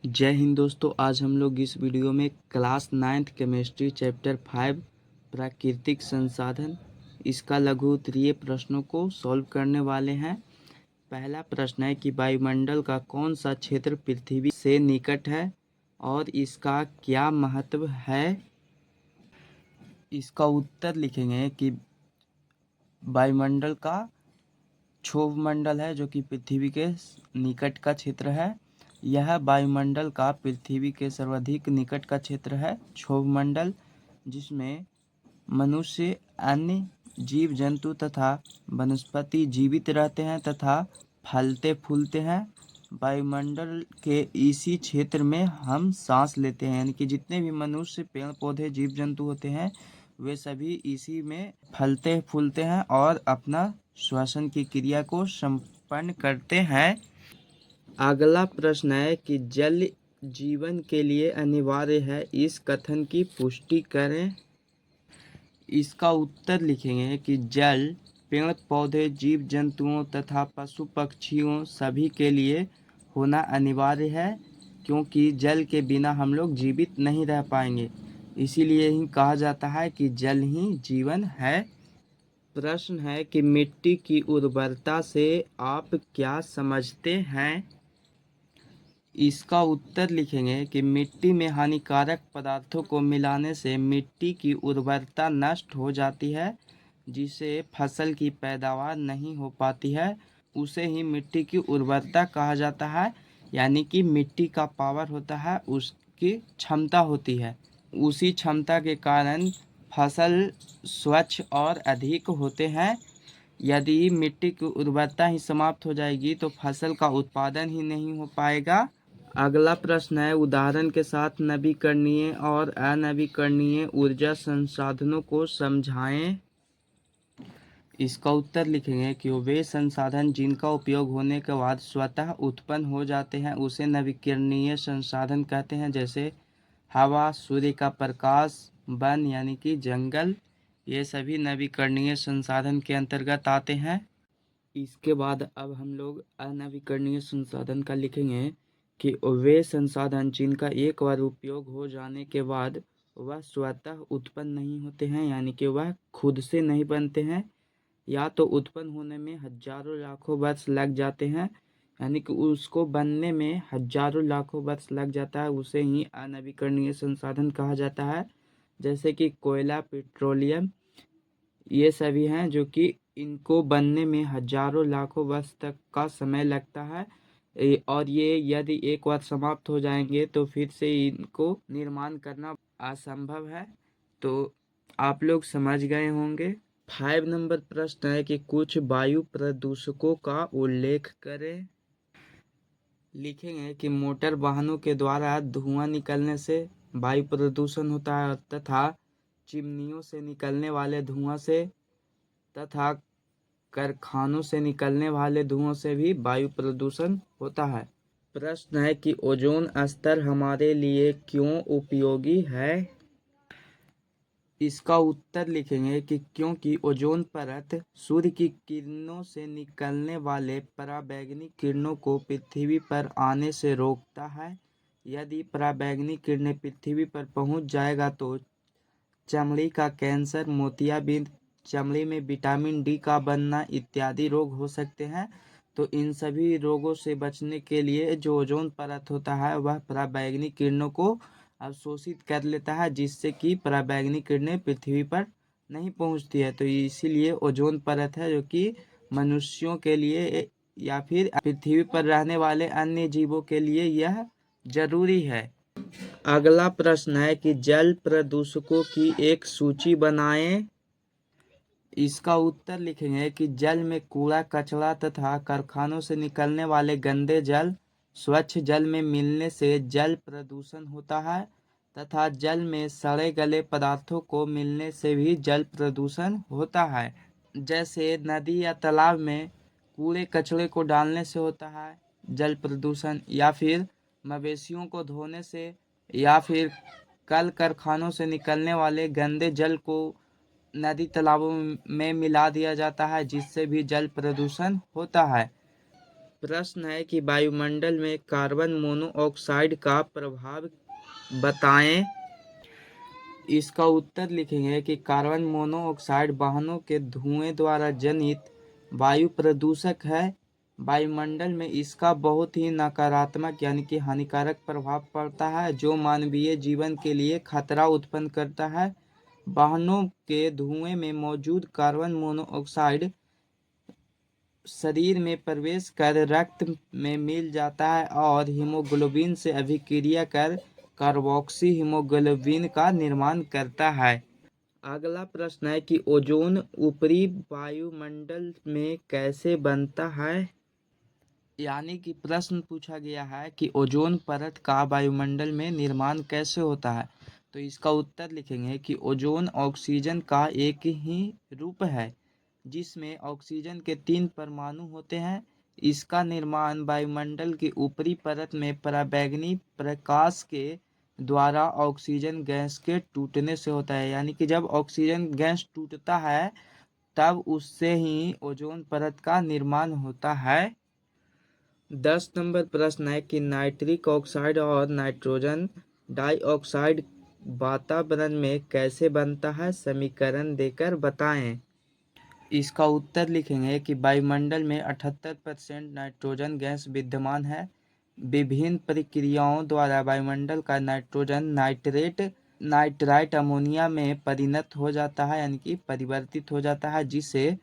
जय हिंद दोस्तों। आज हम लोग इस वीडियो में क्लास 9th केमिस्ट्री चैप्टर 5 प्राकृतिक संसाधन इसका लघु उत्तरीय प्रश्नों को सॉल्व करने वाले हैं। पहला प्रश्न है कि वायुमंडल का कौन सा क्षेत्र पृथ्वी से निकट है और इसका क्या महत्व है। इसका उत्तर लिखेंगे कि वायुमंडल का क्षोभ मंडल है जो कि पृथ्वी के निकट का क्षेत्र है। यह वायुमंडल का पृथ्वी के सर्वाधिक निकट का क्षेत्र है क्षोभ मंडल, जिसमें मनुष्य, अन्य जीव जंतु तथा वनस्पति जीवित रहते हैं तथा फलते फूलते हैं। वायुमंडल के इसी क्षेत्र में हम सांस लेते हैं, यानी कि जितने भी मनुष्य, पेड़ पौधे, जीव जंतु होते हैं वे सभी इसी में फलते फूलते हैं और अपना श्वसन की क्रिया को संपन्न करते हैं। अगला प्रश्न है कि जल जीवन के लिए अनिवार्य है, इस कथन की पुष्टि करें। इसका उत्तर लिखेंगे कि जल पेड़ पौधे, जीव जंतुओं तथा पशु पक्षियों सभी के लिए होना अनिवार्य है, क्योंकि जल के बिना हम लोग जीवित नहीं रह पाएंगे। इसीलिए ही कहा जाता है कि जल ही जीवन है। प्रश्न है कि मिट्टी की उर्वरता से आप क्या समझते हैं। इसका उत्तर लिखेंगे कि मिट्टी में हानिकारक पदार्थों को मिलाने से मिट्टी की उर्वरता नष्ट हो जाती है, जिससे फसल की पैदावार नहीं हो पाती है। उसे ही मिट्टी की उर्वरता कहा जाता है, यानी कि मिट्टी का पावर होता है, उसकी क्षमता होती है। उसी क्षमता के कारण फसल स्वच्छ और अधिक होते हैं। यदि मिट्टी की उर्वरता ही समाप्त हो जाएगी तो फसल का उत्पादन ही नहीं हो पाएगा। अगला प्रश्न है, उदाहरण के साथ नवीकरणीय और अनवीकरणीय ऊर्जा संसाधनों को समझाएं। इसका उत्तर लिखेंगे कि वे संसाधन जिनका उपयोग होने के बाद स्वतः उत्पन्न हो जाते हैं उसे नवीकरणीय संसाधन कहते हैं, जैसे हवा, सूर्य का प्रकाश, वन यानी कि जंगल, ये सभी नवीकरणीय संसाधन के अंतर्गत आते हैं। इसके बाद अब हम लोग अनवीकरणीय संसाधन का लिखेंगे कि वे संसाधन जिनका एक बार उपयोग हो जाने के बाद वह स्वतः उत्पन्न नहीं होते हैं, यानी कि वह खुद से नहीं बनते हैं, या तो उत्पन्न होने में हजारों लाखों वर्ष लग जाते हैं, यानी कि उसको बनने में हजारों लाखों वर्ष लग जाता है, उसे ही अनवीकरणीय संसाधन कहा जाता है। जैसे कि कोयला, पेट्रोलियम, ये सभी हैं जो कि इनको बनने में हजारों लाखों वर्ष तक का समय लगता है, और ये यदि एक बार समाप्त हो जाएंगे तो फिर से इनको निर्माण करना असंभव है। तो आप लोग समझ गए होंगे। 5 नंबर प्रश्न है कि कुछ वायु प्रदूषकों का उल्लेख करें। लिखेंगे कि मोटर वाहनों के द्वारा धुआं निकलने से वायु प्रदूषण होता है, तथा चिमनियों से निकलने वाले धुआं से तथा कारखानों से निकलने वाले धुओं से भी वायु प्रदूषण होता है। प्रश्न है कि ओजोन स्तर हमारे लिए क्यों उपयोगी है। इसका उत्तर लिखेंगे कि क्योंकि ओजोन परत सूर्य की किरणों से निकलने वाले पराबैंगनी किरणों को पृथ्वी पर आने से रोकता है। यदि पराबैंगनी किरणें पृथ्वी पर पहुंच जाएगा तो चमड़ी का कैंसर, मोतियाबिंद, चमड़ी में विटामिन डी का बनना इत्यादि रोग हो सकते हैं। तो इन सभी रोगों से बचने के लिए जो ओजोन परत होता है वह पराबैंगनी किरणों को अवशोषित कर लेता है, जिससे कि पराबैंगनी किरणें पृथ्वी पर नहीं पहुंचती है। तो इसीलिए ओजोन परत है जो कि मनुष्यों के लिए या फिर पृथ्वी पर रहने वाले अन्य जीवों के लिए यह जरूरी है। अगला प्रश्न है कि जल प्रदूषकों की एक सूची बनाएं। इसका उत्तर लिखेंगे कि जल में कूड़ा कचरा तथा कारखानों से निकलने वाले गंदे जल स्वच्छ जल में मिलने से जल प्रदूषण होता है, तथा जल में सड़े गले पदार्थों को मिलने से भी जल प्रदूषण होता है। जैसे नदी या तालाब में कूड़े कचरे को डालने से होता है जल प्रदूषण, या फिर मवेशियों को धोने से, या फिर कल कारखानों से निकलने वाले गंदे जल को नदी तालाबों में मिला दिया जाता है, जिससे भी जल प्रदूषण होता है। प्रश्न है कि वायुमंडल में कार्बन मोनोऑक्साइड का प्रभाव बताएं। इसका उत्तर लिखेंगे कि कार्बन मोनोऑक्साइड वाहनों के धुएं द्वारा जनित वायु प्रदूषक है। वायुमंडल में इसका बहुत ही नकारात्मक यानी कि हानिकारक प्रभाव पड़ता है, जो मानवीय जीवन के लिए खतरा उत्पन्न करता है। वाहनों के धुएं में मौजूद कार्बन मोनोऑक्साइड शरीर में प्रवेश कर रक्त में मिल जाता है और हीमोग्लोबिन से अभिक्रिया कर कार्बोक्सी हीमोग्लोबिन का निर्माण करता है। अगला प्रश्न है कि ओजोन ऊपरी वायुमंडल में कैसे बनता है। यानी कि प्रश्न पूछा गया है कि ओजोन परत का वायुमंडल में निर्माण कैसे होता है। तो इसका उत्तर लिखेंगे कि ओजोन ऑक्सीजन का एक ही रूप है, जिसमें ऑक्सीजन के 3 परमाणु होते हैं। इसका निर्माण वायुमंडल की ऊपरी परत में पराबैंगनी प्रकाश के द्वारा ऑक्सीजन गैस के टूटने से होता है। यानी कि जब ऑक्सीजन गैस टूटता है तब उससे ही ओजोन परत का निर्माण होता है। 10 नंबर प्रश्न है कि नाइट्रिक ऑक्साइड और नाइट्रोजन डाइऑक्साइड वातावरण में कैसे बनता है, समीकरण देकर बताएं। इसका उत्तर लिखेंगे कि वायुमंडल में 78% नाइट्रोजन गैस विद्यमान है। विभिन्न प्रक्रियाओं द्वारा वायुमंडल का नाइट्रोजन नाइट्राइट अमोनिया में परिणत हो जाता है, यानी कि परिवर्तित हो जाता है, जिसे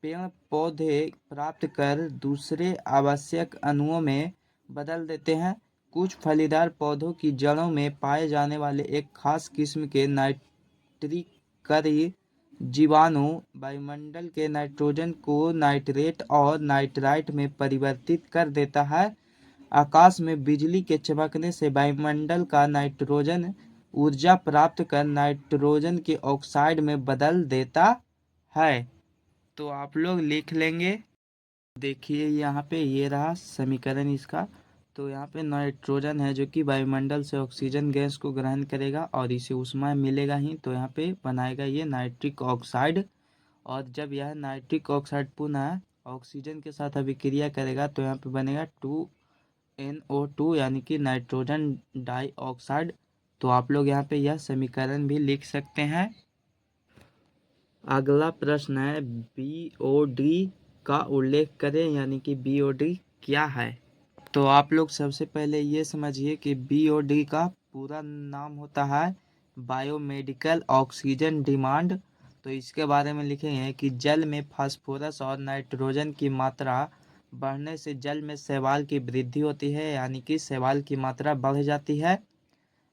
पेड़ पौधे प्राप्त कर दूसरे आवश्यक अणुओं में बदल देते हैं। कुछ फलीदार पौधों की जड़ों में पाए जाने वाले एक खास किस्म के नाइट्रिकरी जीवाणु वायुमंडल के नाइट्रोजन को नाइट्रेट और नाइट्राइट में परिवर्तित कर देता है। आकाश में बिजली के चमकने से वायुमंडल का नाइट्रोजन ऊर्जा प्राप्त कर नाइट्रोजन के ऑक्साइड में बदल देता है। तो आप लोग लिख लेंगे। देखिए यहाँ पे ये रहा समीकरण इसका। तो यहाँ पे नाइट्रोजन है जो कि वायुमंडल से ऑक्सीजन गैस को ग्रहण करेगा और इसे ऊष्मा मिलेगा ही, तो यहाँ पे बनाएगा ये नाइट्रिक ऑक्साइड। और जब यह नाइट्रिक ऑक्साइड पुनः ऑक्सीजन के साथ अभिक्रिया करेगा तो यहाँ पे बनेगा 2NO2 यानी कि नाइट्रोजन डाइऑक्साइड। तो आप लोग यहाँ पे यह समीकरण भी लिख सकते हैं। अगला प्रश्न है BOD का उल्लेख करें, यानी कि BOD क्या है। तो आप लोग सबसे पहले ये समझिए कि BOD का पूरा नाम होता है बायोमेडिकल ऑक्सीजन डिमांड। तो इसके बारे में लिखेंगे कि जल में फास्फोरस और नाइट्रोजन की मात्रा बढ़ने से जल में शैवाल की वृद्धि होती है, यानी कि शैवाल की मात्रा बढ़ जाती है।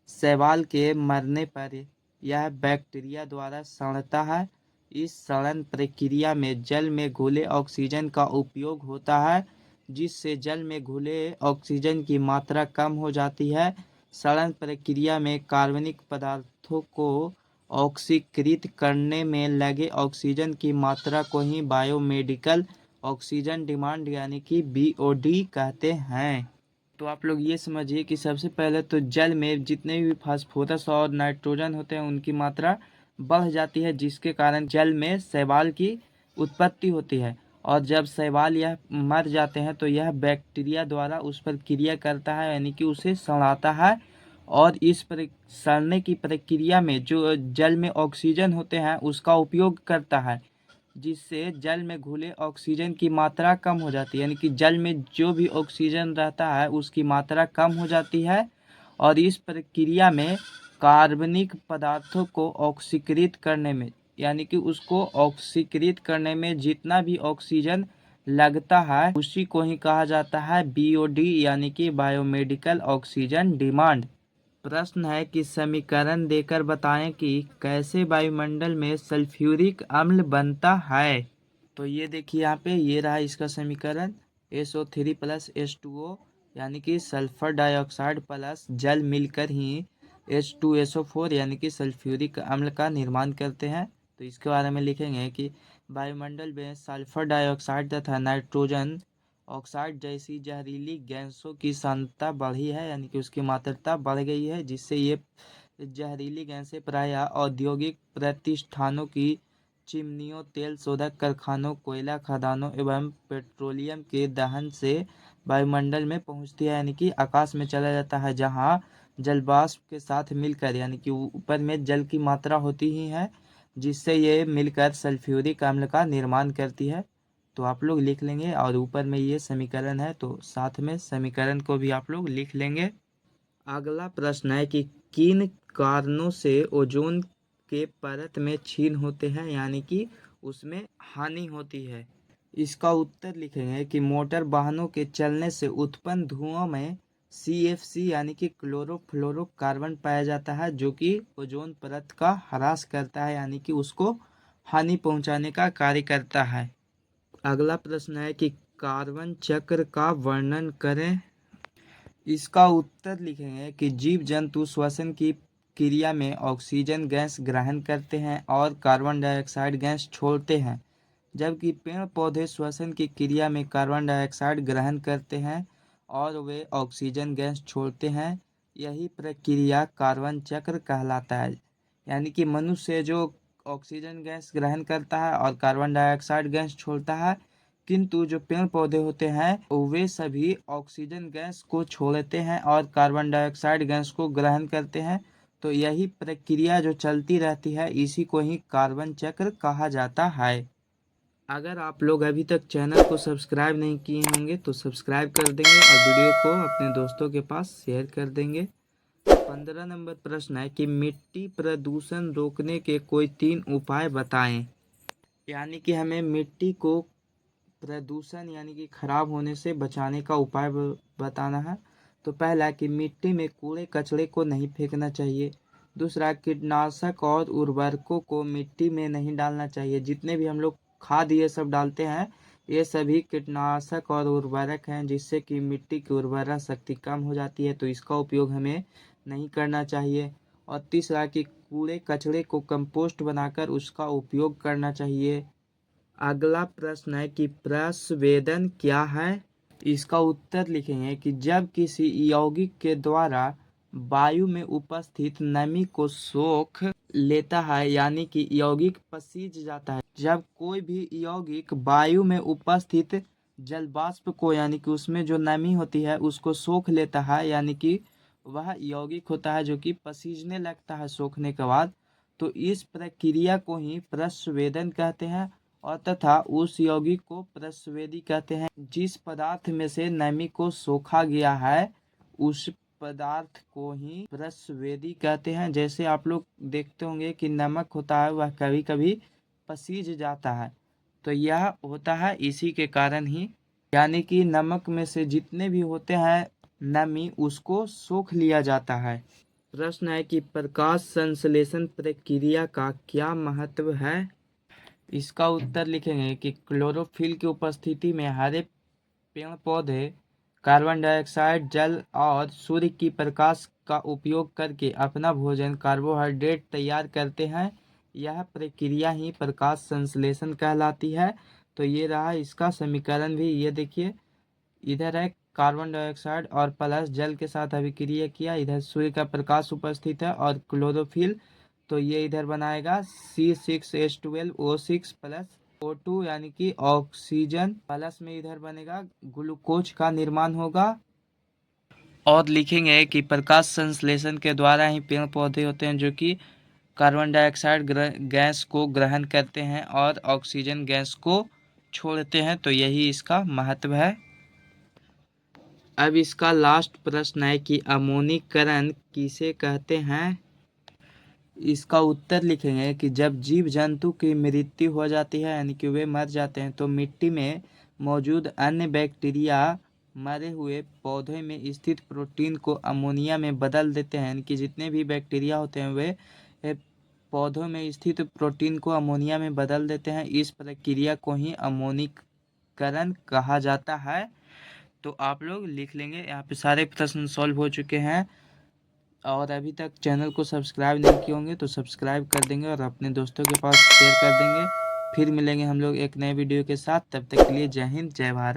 शैवाल के मरने पर यह बैक्टीरिया द्वारा सड़ता है। इस सड़न प्रक्रिया में जल में घुले ऑक्सीजन का उपयोग होता है, जिससे जल में घुले ऑक्सीजन की मात्रा कम हो जाती है। सड़न प्रक्रिया में कार्बनिक पदार्थों को ऑक्सीकृत करने में लगे ऑक्सीजन की मात्रा को ही बायोमेडिकल ऑक्सीजन डिमांड यानी कि BOD कहते हैं। तो आप लोग ये समझिए कि सबसे पहले तो जल में जितने भी फास्फोरस और नाइट्रोजन होते हैं उनकी मात्रा बढ़ जाती है, जिसके कारण जल में शैवाल की उत्पत्ति होती है। और जब शैवाल यह मर जाते हैं तो यह बैक्टीरिया द्वारा उस पर क्रिया करता है, यानी कि उसे सड़ाता है। और इस सड़ने की प्रक्रिया में जो जल में ऑक्सीजन होते हैं उसका उपयोग करता है, जिससे जल में घुले ऑक्सीजन की मात्रा कम हो जाती है। यानी कि जल में जो भी ऑक्सीजन रहता है उसकी मात्रा कम हो जाती है। और इस प्रक्रिया में कार्बनिक पदार्थों को ऑक्सीकृत करने में, यानी कि उसको ऑक्सीकृत करने में जितना भी ऑक्सीजन लगता है उसी को ही कहा जाता है BOD यानी कि बायोमेडिकल ऑक्सीजन डिमांड। प्रश्न है कि समीकरण देकर बताएं कि कैसे वायुमंडल में सल्फ्यूरिक अम्ल बनता है। तो ये देखिए यहाँ पे ये रहा इसका समीकरण SO3 प्लस H2O यानी कि सल्फर डाइऑक्साइड प्लस जल मिलकर ही H2SO4 यानी कि सल्फ्यूरिक अम्ल का निर्माण करते हैं। तो इसके बारे में लिखेंगे कि वायुमंडल में सल्फर डाइऑक्साइड तथा नाइट्रोजन ऑक्साइड जैसी जहरीली गैसों की सांद्रता बढ़ी है, यानी कि उसकी मात्रा बढ़ गई है, जिससे ये जहरीली गैसें प्रायः औद्योगिक प्रतिष्ठानों की चिमनियों, तेल शोधक कारखानों, कोयला खदानों एवं पेट्रोलियम के दहन से वायुमंडल में पहुंचती है, यानी कि आकाश में चला जाता है, जहां जलवाष्प के साथ मिलकर, यानी कि ऊपर में जल की मात्रा होती ही है, जिससे ये मिलकर सल्फ्यूरिक अम्ल का निर्माण करती है। तो आप लोग लिख लेंगे, और ऊपर में ये समीकरण है, तो साथ में समीकरण को भी आप लोग लिख लेंगे। अगला प्रश्न है कि किन कारणों से ओजोन के परत में छीन होते हैं, यानी कि उसमें हानि होती है। इसका उत्तर लिखेंगे कि मोटर वाहनों के चलने से उत्पन्न धुआं में CFC यानी कि क्लोरोफ्लोरोकार्बन पाया जाता है, जो कि ओजोन परत का ह्रास करता है, यानी कि उसको हानि पहुंचाने का कार्य करता है। अगला प्रश्न है कि कार्बन चक्र का वर्णन करें। इसका उत्तर लिखेंगे कि जीव जंतु श्वसन की क्रिया में ऑक्सीजन गैस ग्रहण करते हैं और कार्बन डाइऑक्साइड गैस छोड़ते हैं, जबकि पेड़ पौधे श्वसन की क्रिया में कार्बन डाइऑक्साइड ग्रहण करते हैं और वे ऑक्सीजन गैस छोड़ते हैं। यही प्रक्रिया कार्बन चक्र कहलाता है। यानी कि मनुष्य जो ऑक्सीजन गैस ग्रहण करता है और कार्बन डाइऑक्साइड गैस छोड़ता है, किंतु जो पेड़ पौधे होते हैं वे सभी ऑक्सीजन गैस को छोड़ते हैं और कार्बन डाइऑक्साइड गैस को ग्रहण करते हैं। तो यही प्रक्रिया जो चलती रहती है, इसी को ही कार्बन चक्र कहा जाता है। अगर आप लोग अभी तक चैनल को सब्सक्राइब नहीं किए होंगे तो सब्सक्राइब कर देंगे और वीडियो को अपने दोस्तों के पास शेयर कर देंगे। 15 नंबर प्रश्न है कि मिट्टी प्रदूषण रोकने के कोई 3 उपाय बताएं। यानी कि हमें मिट्टी को प्रदूषण यानी कि खराब होने से बचाने का उपाय बताना है। तो पहला कि मिट्टी में कूड़े कचरे को नहीं फेंकना चाहिए। दूसरा, कीटनाशक और उर्वरकों को मिट्टी में नहीं डालना चाहिए। जितने भी हम लोग खाद ये सब डालते हैं, ये सभी कीटनाशक और उर्वरक हैं, जिससे कि मिट्टी की उर्वरा शक्ति कम हो जाती है, तो इसका उपयोग हमें नहीं करना चाहिए। और तीसरा कि कूड़े कचरे को कंपोस्ट बनाकर उसका उपयोग करना चाहिए। अगला प्रश्न है कि प्रस्वेदन क्या है। इसका उत्तर लिखेंगे कि जब किसी यौगिक के द्वारा वायु में उपस्थित नमी को सोख लेता है, यानी कि यौगिक पसीज जाता है। जब कोई भी यौगिक वायु में उपस्थित जलवाष्प को, यानी कि उसमें जो नमी होती है, उसको सोख लेता है, यानी कि वह यौगिक होता है जो कि पसीजने लगता है सोखने के बाद, तो इस प्रक्रिया को ही प्रस्वेदन कहते हैं। और तथा उस यौगिक को प्रस्वेदी कहते हैं। जिस पदार्थ में से नमी को सोखा गया है, उस पदार्थ को ही प्रस्वेदी कहते हैं। जैसे आप लोग देखते होंगे कि नमक होता है, वह कभी कभी पसीज जाता है, तो यह होता है इसी के कारण ही। यानी कि नमक में से जितने भी होते हैं नमी, उसको सोख लिया जाता है। प्रश्न है कि प्रकाश संश्लेषण प्रक्रिया का क्या महत्व है। इसका उत्तर लिखेंगे कि क्लोरोफिल की उपस्थिति में हरे पेड़ पौधे कार्बन डाइऑक्साइड, जल और सूर्य की प्रकाश का उपयोग करके अपना भोजन कार्बोहाइड्रेट तैयार करते हैं। यह प्रक्रिया ही प्रकाश संश्लेषण कहलाती है। तो ये रहा इसका समीकरण भी, ये देखिए इधर है कार्बन डाइऑक्साइड और प्लस जल के साथ अभिक्रिया किया, इधर सूर्य का प्रकाश उपस्थित है और क्लोरोफिल, तो ये इधर बनाएगा C6H12O6 प्लस O2, यानी कि ऑक्सीजन, प्लस में इधर बनेगा ग्लूकोज का निर्माण होगा। और लिखेंगे कि प्रकाश संश्लेषण के द्वारा ही पेड़ पौधे होते हैं जो कि कार्बन डाइऑक्साइड गैस को ग्रहण करते हैं और ऑक्सीजन गैस को छोड़ते हैं। तो यही इसका महत्व है। अब इसका लास्ट प्रश्न है कि अमोनीकरण किसे कहते हैं। इसका उत्तर लिखेंगे कि जब जीव जंतु की मृत्यु हो जाती है, यानी कि वे मर जाते हैं, तो मिट्टी में मौजूद अन्य बैक्टीरिया मरे हुए पौधे में स्थित प्रोटीन को अमोनिया में बदल देते हैं। यानी कि जितने भी बैक्टीरिया होते हैं वे पौधों में स्थित प्रोटीन को अमोनिया में बदल देते हैं। इस प्रक्रिया को ही अमोनीकरण कहा जाता है। तो आप लोग लिख लेंगे। यहाँ पे सारे प्रश्न सॉल्व हो चुके हैं। और अभी तक चैनल को सब्सक्राइब नहीं किए होंगे तो सब्सक्राइब कर देंगे और अपने दोस्तों के पास शेयर कर देंगे। फिर मिलेंगे हम लोग एक नए वीडियो के साथ। तब तक के लिए जय हिंद, जय भारत।